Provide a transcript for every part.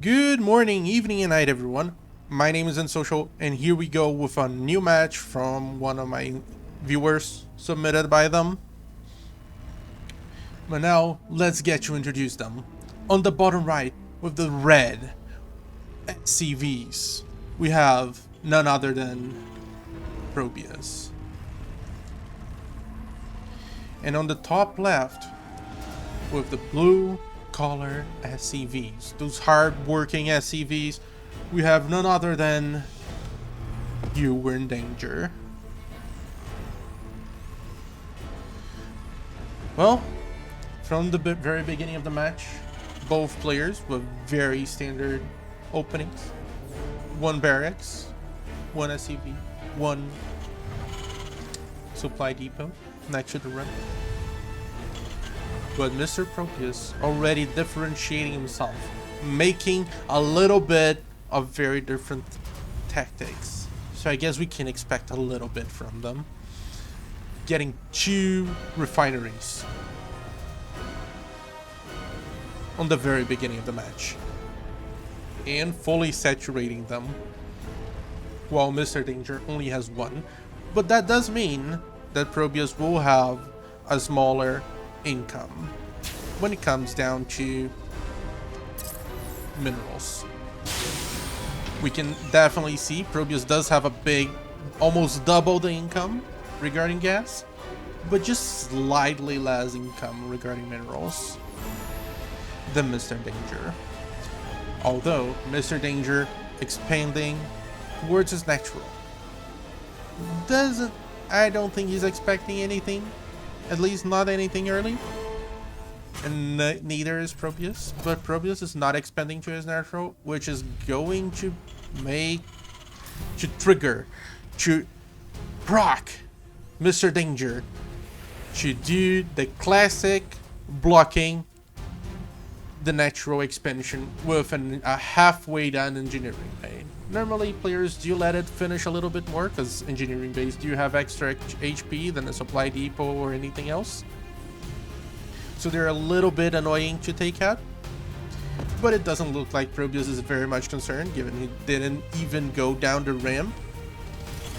Good morning, evening, and night, everyone. My name is Antsocial, and here we go with a new match from one of my viewers submitted by them. But now, let's get to introduce them. On the bottom right, with the red CVs, we have none other than Probius. And on the top left, with the blue collar SCVs, those hard-working SCVs, we have none other than You Were in Danger. Well, from the very beginning of the match, both players with very standard openings. One barracks, one SCV, one supply depot next to the rim. But Mr. Probius already differentiating himself, making a little bit of very different tactics. So I guess we can expect a little bit from them. Getting 2 refineries on the very beginning of the match. And fully saturating them. While Mr. Danger only has 1. But that does mean that Probius will have a smaller income when it comes down to minerals. We can definitely see Probius does have a big, almost double the income regarding gas, but just slightly less income regarding minerals than Mr. Danger. Although Mr. Danger expanding towards his natural I don't think he's expecting anything. At least not anything early. And neither is Probius. But Probius is not expanding to his natural, which is going to trigger, to proc Mr. Danger to do the classic blocking the natural expansion with a halfway done engineering bay. Normally players do let it finish a little bit more because engineering bays do have extra HP than a supply depot or anything else. So they're a little bit annoying to take out. But it doesn't look like Probius is very much concerned given he didn't even go down the ramp.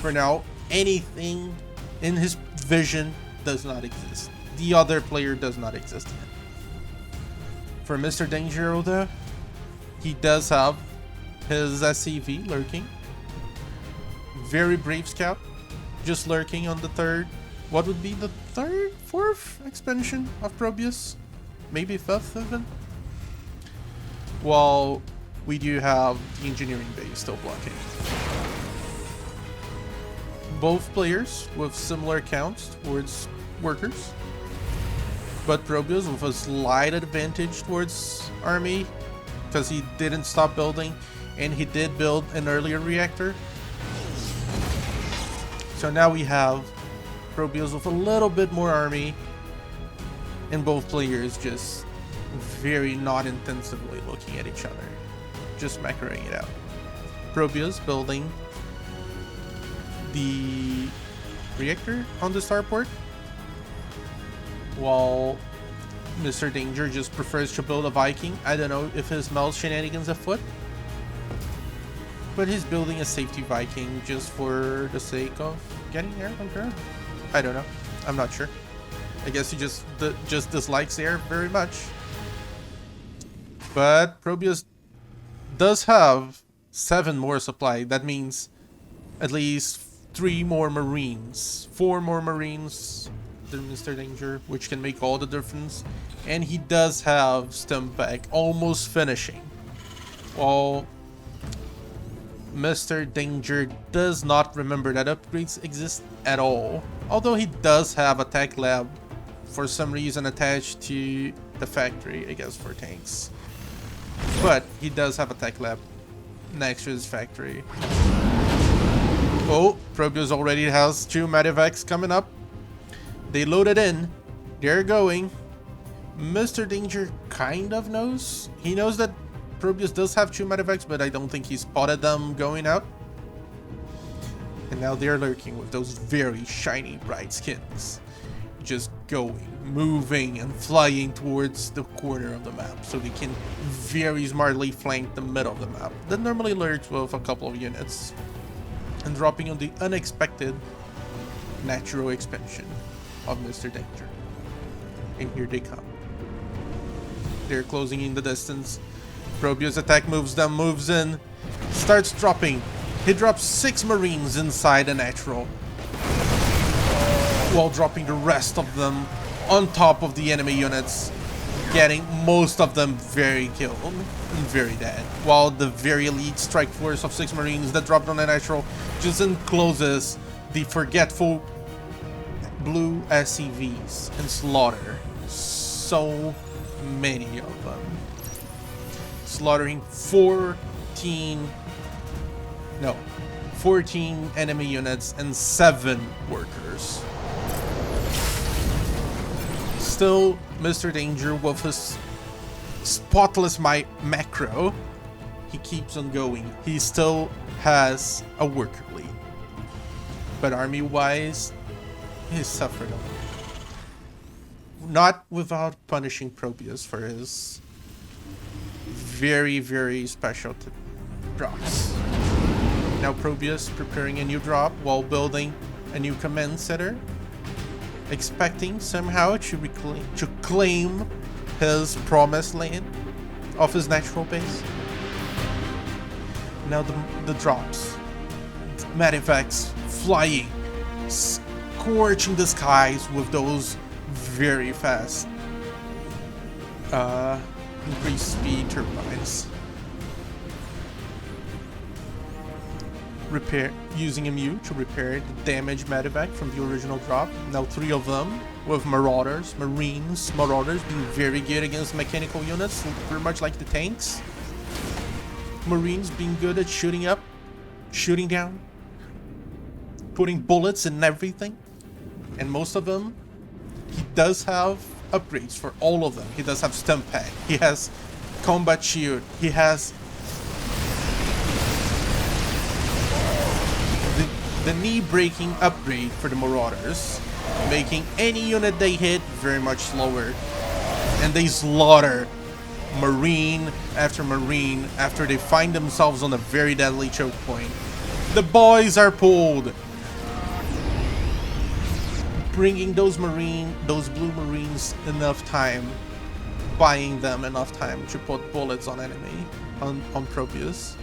For now, anything in his vision does not exist. The other player does not exist yet. For Mr. Danger, though, he does have his SCV lurking. Very brave scout, just lurking on the third. What would be the third, fourth expansion of Probius? Maybe fifth even? While we do have the engineering base still blocking. Both players with similar counts towards workers. But Probius with a slight advantage towards army because he didn't stop building and he did build an earlier reactor. So now we have Probius with a little bit more army and both players just very not intensively looking at each other, just macroing it out. Probius building the reactor on the starport, while Mr. Danger just prefers to build a Viking. I don't know if his Mel's shenanigans afoot, but he's building a safety Viking just for the sake of getting air control. I don't know. I'm not sure. I guess he just dislikes air very much. But Probius does have 7 more supply. That means at least 3 more Marines, 4 more Marines than Mr. Danger, which can make all the difference. And he does have stem back almost finishing, while Mr. Danger does not remember that upgrades exist at all. Although he does have a tech lab for some reason attached to the factory, I guess for tanks. But he does have a tech lab next to his factory. Oh, Probius already has 2 medevacs coming up. They loaded in. They're going. Mr. Danger kind of knows. He knows that Probius does have 2 medevacs, but I don't think he spotted them going out. And now they're lurking with those very shiny, bright skins. just going, moving, and flying towards the corner of the map so they can very smartly flank the middle of the map. That normally lurks with a couple of units and dropping on the unexpected natural expansion of Mr. Danger. And here they come. They're closing in the distance. Probius attack moves them, moves in, starts dropping. He drops 6 Marines inside the natural, while dropping the rest of them on top of the enemy units, getting most of them very killed and very dead, while the very elite strike force of 6 Marines that dropped on the natural just encloses the forgetful blue SCVs and slaughter so many of them, slaughtering 14 enemy units and 7 workers. Still, Mr. Danger with his spotless macro, he keeps on going. He still has a worker lead, but army-wise, he's suffered a lot. Not without punishing Probius for his very, very special drops. Now Probius preparing a new drop while building a new command center, expecting somehow to claim his promised land of his natural base. Now the drops. Medivacs flying, scorching the skies with those very fast increased speed turbines. Using a mute to repair the damaged medevac from the original drop. Now 3 of them with Marauders, Marines, Marauders being very good against mechanical units, pretty much like the tanks. Marines being good at shooting up, shooting down, putting bullets in everything. And most of them, he does have upgrades for all of them. He does have Stim Pack, he has Combat Shield, he has the knee-breaking upgrade for the Marauders, making any unit they hit very much slower. And they slaughter Marine after they find themselves on a very deadly choke point. The boys are pulled, bringing those blue Marines enough time, buying them enough time to put bullets on enemy, on Probius,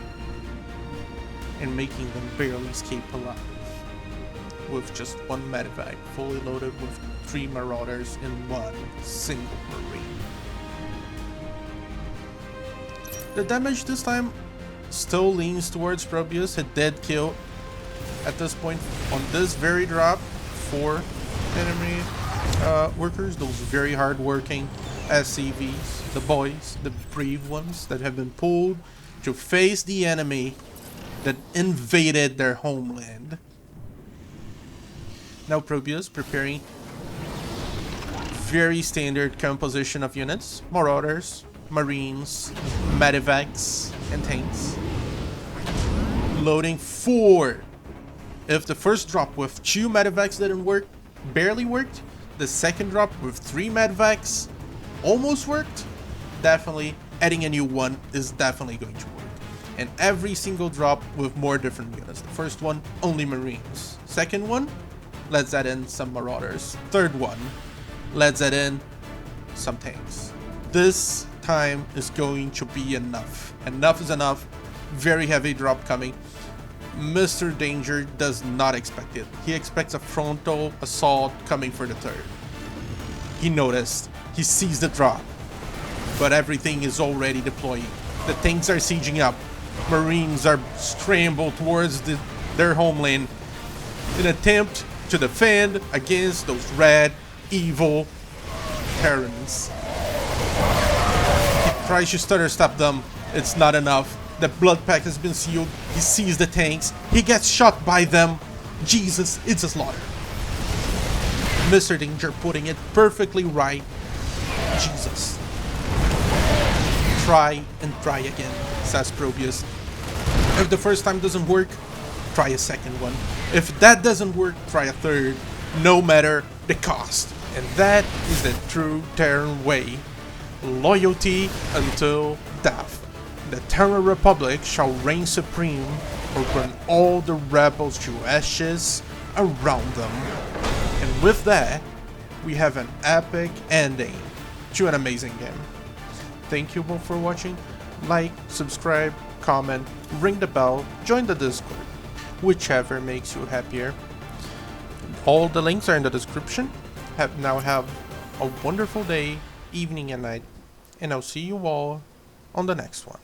and making them barely escape alive with just 1 medevac fully loaded with 3 Marauders and 1 single Marine. The damage this time still leans towards Probius. It did kill at this point on this very drop 4 enemy workers, those very hard-working SCVs, the boys, the brave ones that have been pulled to face the enemy that invaded their homeland. Now Probius preparing very standard composition of units: Marauders, Marines, Medevacs, and tanks. Loading 4. If the first drop with 2 Medevacs didn't work, barely worked, the second drop with 3 Medevacs almost worked. Definitely adding a new one is definitely going to work. And every single drop with more different units. The first one, only Marines. Second one, let's add in some Marauders. Third one, let's add in some tanks. This time is going to be enough. Enough is enough. Very heavy drop coming. Mr. Danger does not expect it. He expects a frontal assault coming for the third. He noticed. He sees the drop. But everything is already deploying. The tanks are sieging up. Marines are scrambled towards their homeland in an attempt to defend against those red, evil Terrans. He tries to stutter step them. It's not enough. The blood pack has been sealed. He sees the tanks. He gets shot by them. Jesus, it's a slaughter. Mr. Danger putting it perfectly right. Jesus. Try and try again, says Probius. If the first time doesn't work, try a second one. If that doesn't work, try a third, no matter the cost. And that is the true Terran way. Loyalty until death. The Terran Republic shall reign supreme or burn all the rebels to ashes around them. And with that, we have an epic ending to an amazing game. Thank you all for watching. Like, subscribe, comment, ring the bell, join the Discord, whichever makes you happier. All the links are in the description. Now have a wonderful day, evening and night, and I'll see you all on the next one.